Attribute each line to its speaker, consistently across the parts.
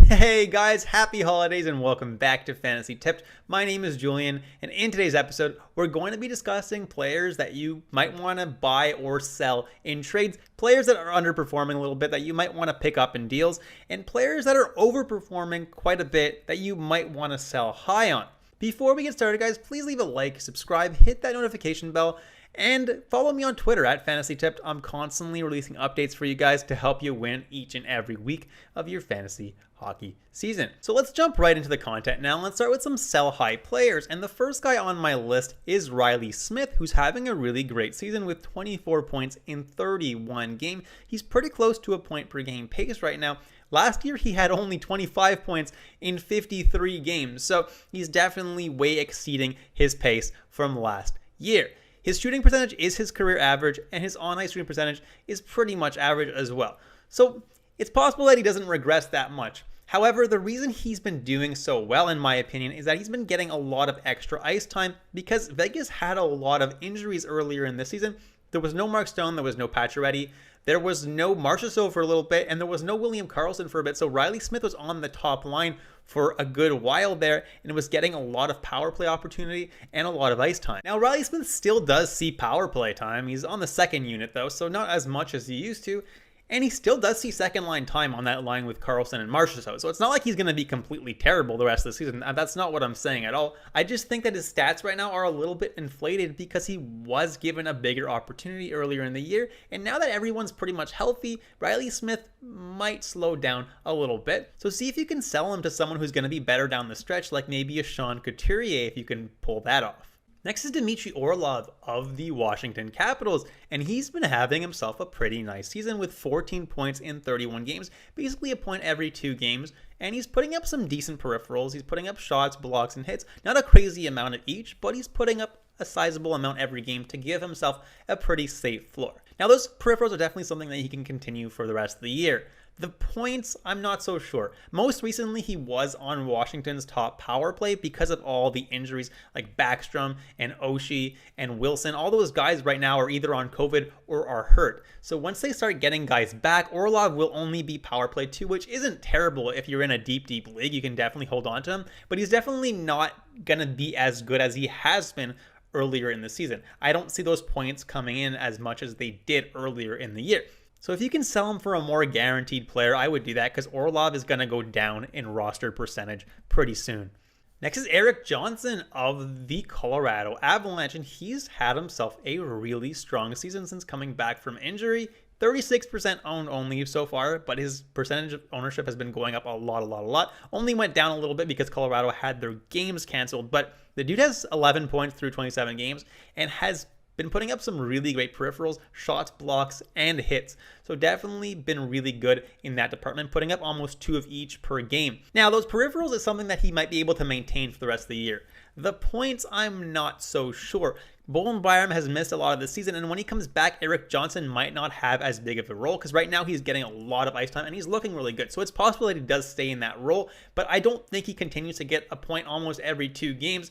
Speaker 1: Hey guys, happy holidays and welcome back to Fantasy Tipped. My name is Julian, and in today's episode, we're going to be discussing players that you might want to buy or sell in trades, players that are underperforming a little bit that you might want to pick up in deals, and players that are overperforming quite a bit that you might want to sell high on. Before we get started, guys, please leave a like, subscribe, hit that notification bell, and follow me on Twitter at FantasyTipped. I'm constantly releasing updates for you guys to help you win each and every week of your fantasy hockey season. So let's jump right into the content now. Let's start with some sell high players. And the first guy on my list is Riley Smith, who's having a really great season with 24 points in 31 games. He's pretty close to a point per game pace right now. Last year, he had only 25 points in 53 games. So he's definitely way exceeding his pace from last year. His shooting percentage is his career average, and his on-ice shooting percentage is pretty much average as well. So it's possible that he doesn't regress that much. However, the reason he's been doing so well, in my opinion, is that he's been getting a lot of extra ice time because Vegas had a lot of injuries earlier in this season. There was no Mark Stone, there was no Pacioretty, there was no Marchessault for a little bit, and there was no William Karlsson for a bit. So Riley Smith was on the top line for a good while there and was getting a lot of power play opportunity and a lot of ice time. Now, Riley Smith still does see power play time. He's on the second unit though, so not as much as he used to. And he still does see second line time on that line with Karlsson and Marchessault. So it's not like he's going to be completely terrible the rest of the season. That's not what I'm saying at all. I just think that his stats right now are a little bit inflated because he was given a bigger opportunity earlier in the year. And now that everyone's pretty much healthy, Riley Smith might slow down a little bit. So see if you can sell him to someone who's going to be better down the stretch, like maybe a Sean Couturier if you can pull that off. Next is Dmitry Orlov of the Washington Capitals, and he's been having himself a pretty nice season with 14 points in 31 games, basically a point every 2 games, and he's putting up some decent peripherals. He's putting up shots, blocks, and hits. Not a crazy amount of each, but he's putting up a sizable amount every game to give himself a pretty safe floor. Now, those peripherals are definitely something that he can continue for the rest of the year. The points, I'm not so sure. Most recently, he was on Washington's top power play because of all the injuries like Backstrom and Oshie and Wilson. All those guys right now are either on COVID or are hurt. So once they start getting guys back, Orlov will only be power play 2, which isn't terrible if you're in a deep league. You can definitely hold on to him, but he's definitely not going to be as good as he has been earlier in the season. I don't see those points coming in as much as they did earlier in the year. So if you can sell him for a more guaranteed player, I would do that because Orlov is going to go down in roster percentage pretty soon. Next is Erik Johnson of the Colorado Avalanche, and he's had himself a really strong season since coming back from injury. 36% owned only so far, but his percentage of ownership has been going up a lot. Only went down a little bit because Colorado had their games canceled, but the dude has 11 points through 27 games and has been putting up some really great peripherals, shots, blocks, and hits. So definitely been really good in that department, putting up almost 2 of each per game. Now, those peripherals is something that he might be able to maintain for the rest of the year. The points, I'm not so sure. Bowen Byram has missed a lot of the season, and when he comes back, Erik Johnson might not have as big of a role because right now he's getting a lot of ice time and he's looking really good. So it's possible that he does stay in that role, but I don't think he continues to get a point almost every 2 games.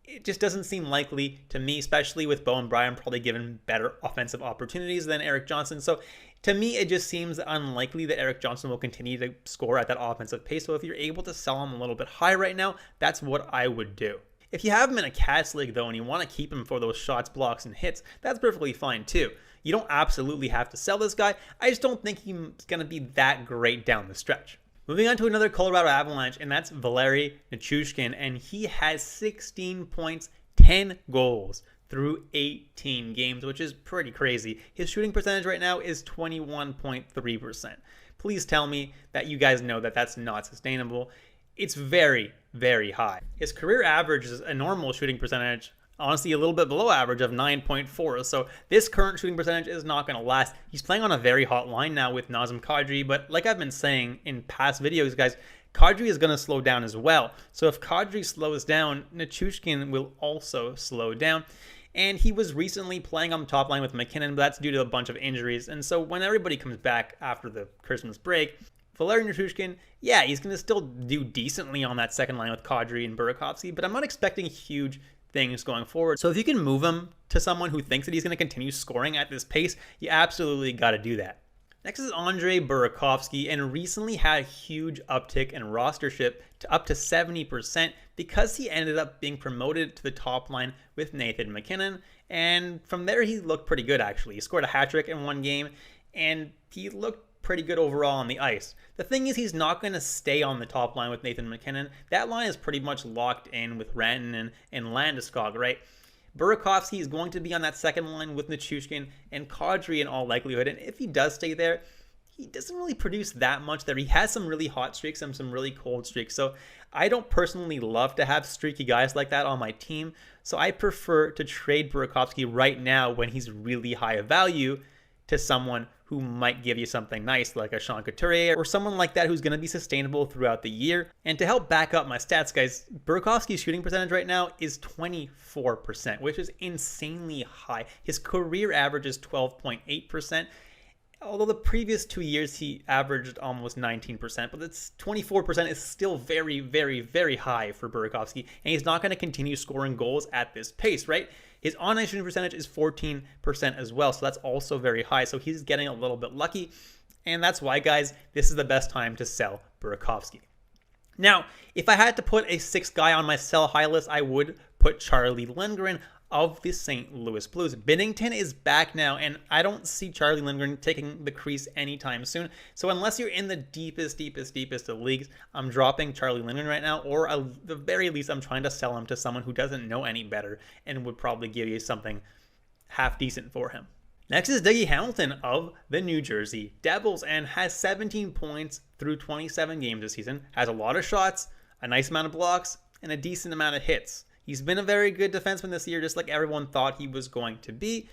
Speaker 1: It just doesn't seem likely to me, especially with Bowen Byram probably given better offensive opportunities than Erik Johnson. So to me, it just seems unlikely that Erik Johnson will continue to score at that offensive pace. So if you're able to sell him a little bit high right now, that's what I would do. If you have him in a Cats league, though, and you want to keep him for those shots, blocks, and hits, that's perfectly fine, too. You don't absolutely have to sell this guy. I just don't think he's going to be that great down the stretch. Moving on to another Colorado Avalanche, and that's Valeri Nichushkin, and he has 16 points, 10 goals through 18 games, which is pretty crazy. His shooting percentage right now is 21.3%. Please tell me that you guys know that that's not sustainable. It's very, very high. His career average is a normal shooting percentage, honestly a little bit below average of 9.4. So this current shooting percentage is not going to last. He's playing on a very hot line now with Nazem Kadri, but like I've been saying in past videos, guys, Kadri is going to slow down as well. So if Kadri slows down, Nichushkin will also slow down. And he was recently playing on the top line with McKinnon, but that's due to a bunch of injuries. And so when everybody comes back after the Christmas break, Valeri Nichushkin, yeah, he's going to still do decently on that second line with Kadri and Burakovsky, but I'm not expecting huge things going forward. So if you can move him to someone who thinks that he's going to continue scoring at this pace, you absolutely got to do that. Next is Andre Burakovsky, and recently had a huge uptick in rostership to up to 70% because he ended up being promoted to the top line with Nathan MacKinnon, and from there he looked pretty good actually. He scored a hat trick in one game, and he looked pretty good overall on the ice. The thing is, he's not going to stay on the top line with Nathan MacKinnon. That line is pretty much locked in with Rantanen and Landeskog, right? Burakovsky is going to be on that second line with Nichushkin and Kadri in all likelihood, and if he does stay there, he doesn't really produce that much there. He has some really hot streaks and some really cold streaks, so I don't personally love to have streaky guys like that on my team, so I prefer to trade Burakovsky right now when he's really high value to someone who might give you something nice like a Sean Couturier or someone like that who's going to be sustainable throughout the year. And to help back up my stats, guys, Burakovsky's shooting percentage right now is 24%, which is insanely high. His career average is 12.8%. Although the previous 2 years he averaged almost 19%, but it's 24% is still very, very, very high for Burakovsky, and he's not going to continue scoring goals at this pace, right? His on-ice shooting percentage is 14% as well, so that's also very high. So he's getting a little bit lucky, and that's why, guys, this is the best time to sell Burakovsky. Now, if I had to put a sixth guy on my sell high list, I would put Charlie Lindgren of the St. Louis Blues. Binnington is back now, and I don't see Charlie Lindgren taking the crease anytime soon. So unless you're in the deepest of leagues, I'm dropping Charlie Lindgren right now, or at the very least, I'm trying to sell him to someone who doesn't know any better and would probably give you something half decent for him. Next is Dougie Hamilton of the New Jersey Devils, and has 17 points through 27 games this season, has a lot of shots, a nice amount of blocks, and a decent amount of hits. He's been a very good defenseman this year, just like everyone thought he was going to be.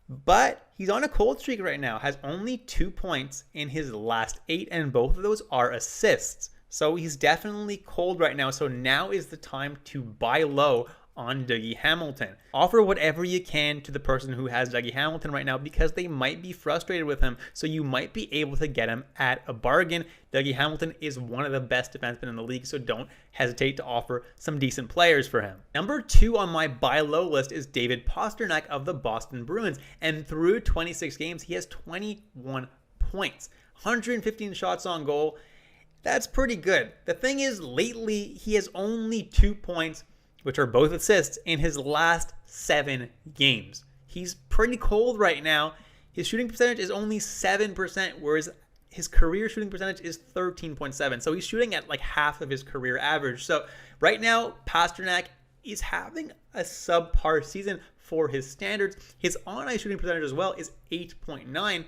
Speaker 1: But he's on a cold streak right now, has only 2 points in his last 8, and both of those are assists. So he's definitely cold right now. So now is the time to buy low on Dougie Hamilton. Offer whatever you can to the person who has Dougie Hamilton right now, because they might be frustrated with him, so you might be able to get him at a bargain. Dougie Hamilton is one of the best defensemen in the league, so don't hesitate to offer some decent players for him. Number 2 on my buy low list is David Pastrnak of the Boston Bruins, and through 26 games, he has 21 points, 115 shots on goal. That's pretty good. The thing is, lately, he has only 2 points, which are both assists, in his last 7 games. He's pretty cold right now. His shooting percentage is only 7%, whereas his career shooting percentage is 13.7. So he's shooting at like half of his career average. So right now, Pastrnak is having a subpar season for his standards. His on-ice shooting percentage as well is 8.9. And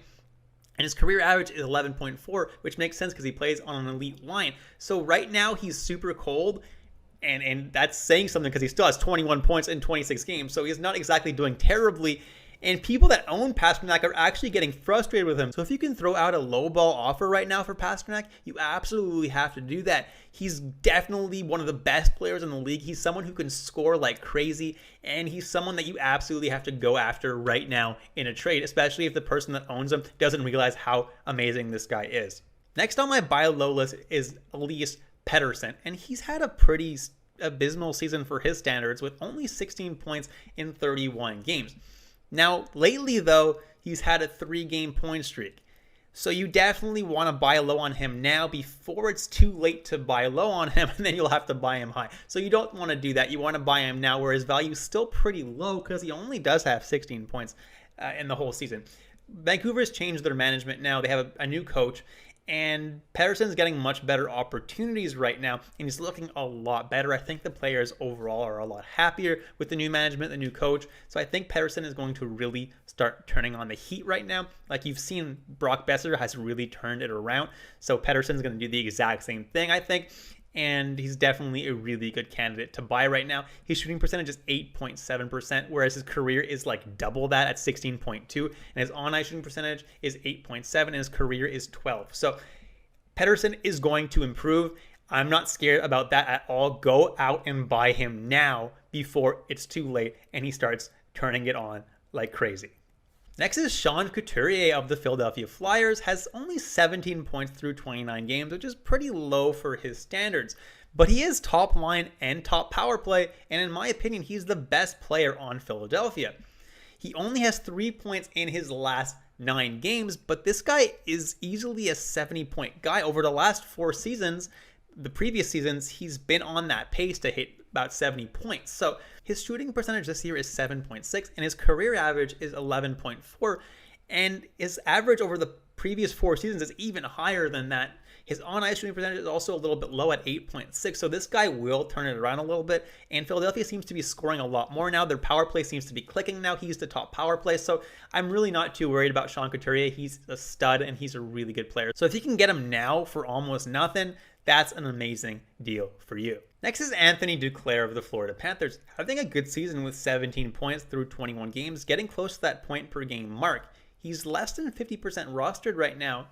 Speaker 1: his career average is 11.4, which makes sense because he plays on an elite line. So right now, he's super cold. And that's saying something because he still has 21 points in 26 games. So he's not exactly doing terribly. And people that own Pastrnak are actually getting frustrated with him. So if you can throw out a low ball offer right now for Pastrnak, you absolutely have to do that. He's definitely one of the best players in the league. He's someone who can score like crazy. And he's someone that you absolutely have to go after right now in a trade, especially if the person that owns him doesn't realize how amazing this guy is. Next on my buy low list is Elias Pettersson, and he's had a pretty abysmal season for his standards with only 16 points in 31 games. Now, lately though, he's had a 3-game point streak. So you definitely want to buy low on him now before it's too late to buy low on him, and then you'll have to buy him high. So you don't want to do that. You want to buy him now where his value is still pretty low because he only does have 16 points in the whole season. Vancouver's changed their management now. They have a new coach, and Pettersson's getting much better opportunities right now, and he's looking a lot better. I think the players overall are a lot happier with the new management, the new coach. So I think Pettersson is going to really start turning on the heat right now. Like you've seen, Brock Besser has really turned it around. So Pettersson's going to do the exact same thing, I think. And he's definitely a really good candidate to buy right now. His shooting percentage is 8.7%, whereas his career is like double that at 16.2, and his on-ice shooting percentage is 8.7, and his career is 12. So Pettersson is going to improve. I'm not scared about that at all. Go out and buy him now before it's too late and he starts turning it on like crazy. Next is Sean Couturier of the Philadelphia Flyers, has only 17 points through 29 games, which is pretty low for his standards. But he is top line and top power play, and in my opinion, he's the best player on Philadelphia. He only has 3 points in his last 9 games, but this guy is easily a 70-point guy. Over the last 4 seasons, the previous seasons, he's been on that pace to hit about 70 points. So his shooting percentage this year is 7.6, and his career average is 11.4, and his average over the previous 4 seasons is even higher than that. His on-ice shooting percentage is also a little bit low at 8.6, so this guy will turn it around a little bit, and Philadelphia seems to be scoring a lot more now. Their power play seems to be clicking now. He's the top power play, so I'm really not too worried about Sean Couturier. He's a stud, and he's a really good player. So if you can get him now for almost nothing, that's an amazing deal for you. Next is Anthony Duclair of the Florida Panthers, having a good season with 17 points through 21 games, getting close to that point per game mark. He's less than 50% rostered right now,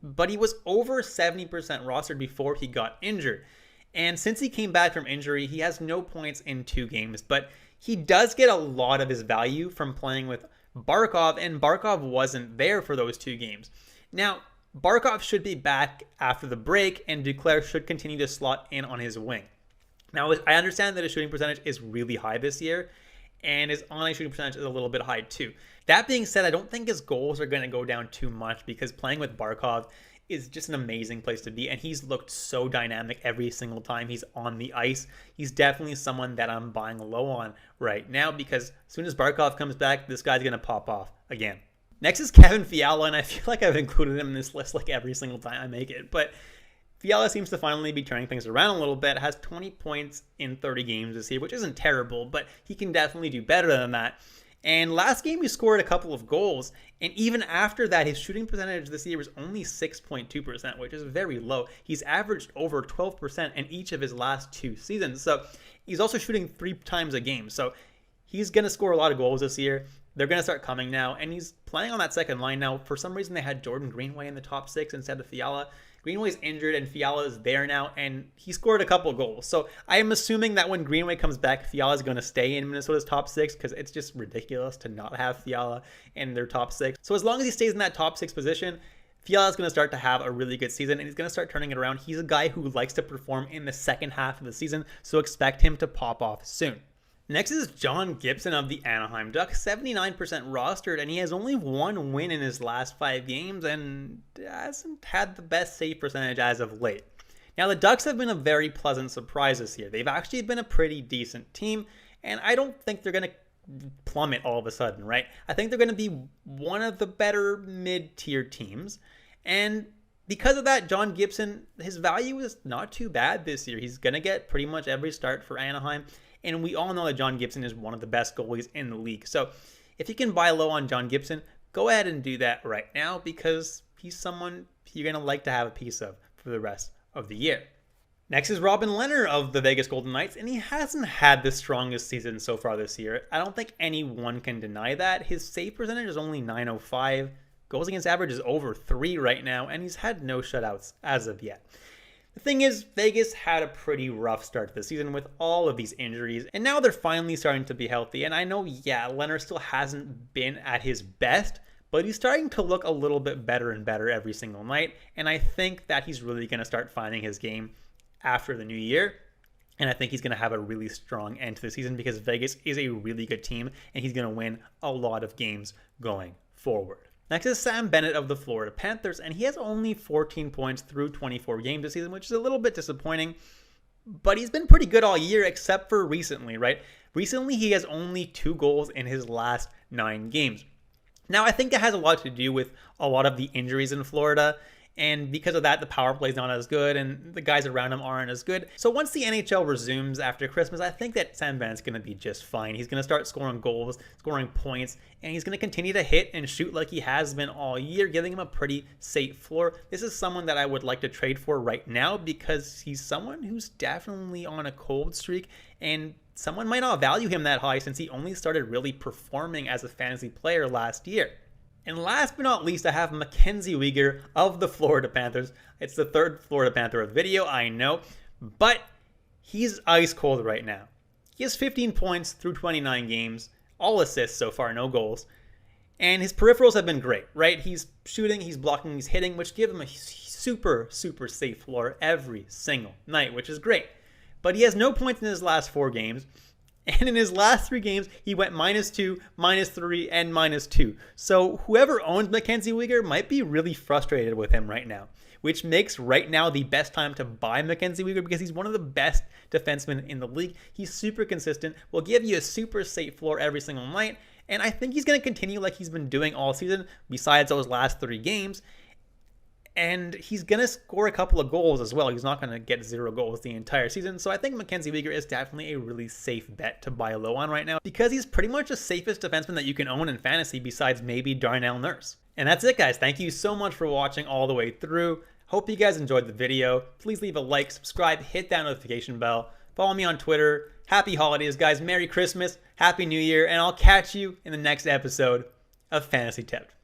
Speaker 1: but he was over 70% rostered before he got injured. And since he came back from injury, he has no points in 2 games, but he does get a lot of his value from playing with Barkov, and Barkov wasn't there for those 2 games. Now, Barkov should be back after the break, and Duclair should continue to slot in on his wing. Now, I understand that his shooting percentage is really high this year, and his on-ice shooting percentage is a little bit high too. That being said, I don't think his goals are going to go down too much because playing with Barkov is just an amazing place to be, and he's looked so dynamic every single time he's on the ice. He's definitely someone that I'm buying low on right now because as soon as Barkov comes back, this guy's going to pop off again. Next is Kevin Fiala, and I feel like I've included him in this list like every single time I make it, but Fiala seems to finally be turning things around a little bit, has 20 points in 30 games this year, which isn't terrible, but he can definitely do better than that. And last game he scored a couple of goals, and even after that, his shooting percentage this year was only 6.2%, which is very low. He's averaged over 12% in each of his last 2 seasons, so he's also shooting 3 times a game. So he's going to score a lot of goals this year. They're going to start coming now, and he's playing on that second line now. For some reason, they had Jordan Greenway in the top 6 instead of Fiala. Greenway's injured, and Fiala is there now, and he scored a couple goals. So I am assuming that when Greenway comes back, Fiala is going to stay in Minnesota's top 6 because it's just ridiculous to not have Fiala in their top 6. So as long as he stays in that top 6 position, Fiala is going to start to have a really good season, and he's going to start turning it around. He's a guy who likes to perform in the second half of the season, so expect him to pop off soon. Next is John Gibson of the Anaheim Ducks, 79% rostered, and he has only 1 win in his last 5 games and hasn't had the best save percentage as of late. Now, the Ducks have been a very pleasant surprise this year. They've actually been a pretty decent team, and I don't think they're going to plummet all of a sudden, right? I think they're going to be one of the better mid-tier teams, and because of that, John Gibson, his value is not too bad this year. He's going to get pretty much every start for Anaheim. And we all know that John Gibson is one of the best goalies in the league. So if you can buy low on John Gibson, go ahead and do that right now because he's someone you're going to like to have a piece of for the rest of the year. Next is Robin Lehner of the Vegas Golden Knights, and he hasn't had the strongest season so far this year. I don't think anyone can deny that. His save percentage is only .905. Goals against average is over 3 right now, and he's had no shutouts as of yet. The thing is, Vegas had a pretty rough start to the season with all of these injuries, and now they're finally starting to be healthy. And I know, Lehner still hasn't been at his best, but he's starting to look a little bit better and better every single night. And I think that he's really going to start finding his game after the new year. And I think he's going to have a really strong end to the season because Vegas is a really good team, and he's going to win a lot of games going forward. Next is Sam Bennett of the Florida Panthers, and he has only 14 points through 24 games this season, which is a little bit disappointing, but he's been pretty good all year except for recently, right? Recently, he has only 2 goals in his last 9 games. Now, I think it has a lot to do with a lot of the injuries in Florida, and because of that, the power play is not as good, and the guys around him aren't as good. So once the NHL resumes after Christmas, I think that Sam Bennett's going to be just fine. He's going to start scoring goals, scoring points, and he's going to continue to hit and shoot like he has been all year, giving him a pretty safe floor. This is someone that I would like to trade for right now because he's someone who's definitely on a cold streak, and someone might not value him that high since he only started really performing as a fantasy player last year. And last but not least, I have Mackenzie Weegar of the Florida Panthers. It's the 3rd Florida Panther video, I know, but he's ice cold right now. He has 15 points through 29 games, all assists so far, no goals. And his peripherals have been great, right? He's shooting, he's blocking, he's hitting, which give him a super, super safe floor every single night, which is great. But he has no points in his last 4 games. And in his last 3 games, he went -2, -3, and -2. So whoever owns Mackenzie Weegar might be really frustrated with him right now, which makes right now the best time to buy Mackenzie Weegar because he's one of the best defensemen in the league. He's super consistent, will give you a super safe floor every single night, and I think he's going to continue like he's been doing all season besides those last 3 games. And he's going to score a couple of goals as well. He's not going to get 0 goals the entire season. So I think Mackenzie Weegar is definitely a really safe bet to buy low on right now because he's pretty much the safest defenseman that you can own in fantasy besides maybe Darnell Nurse. And that's it, guys. Thank you so much for watching all the way through. Hope you guys enjoyed the video. Please leave a like, subscribe, hit that notification bell. Follow me on Twitter. Happy holidays, guys. Merry Christmas. Happy New Year. And I'll catch you in the next episode of Fantasy Tipped.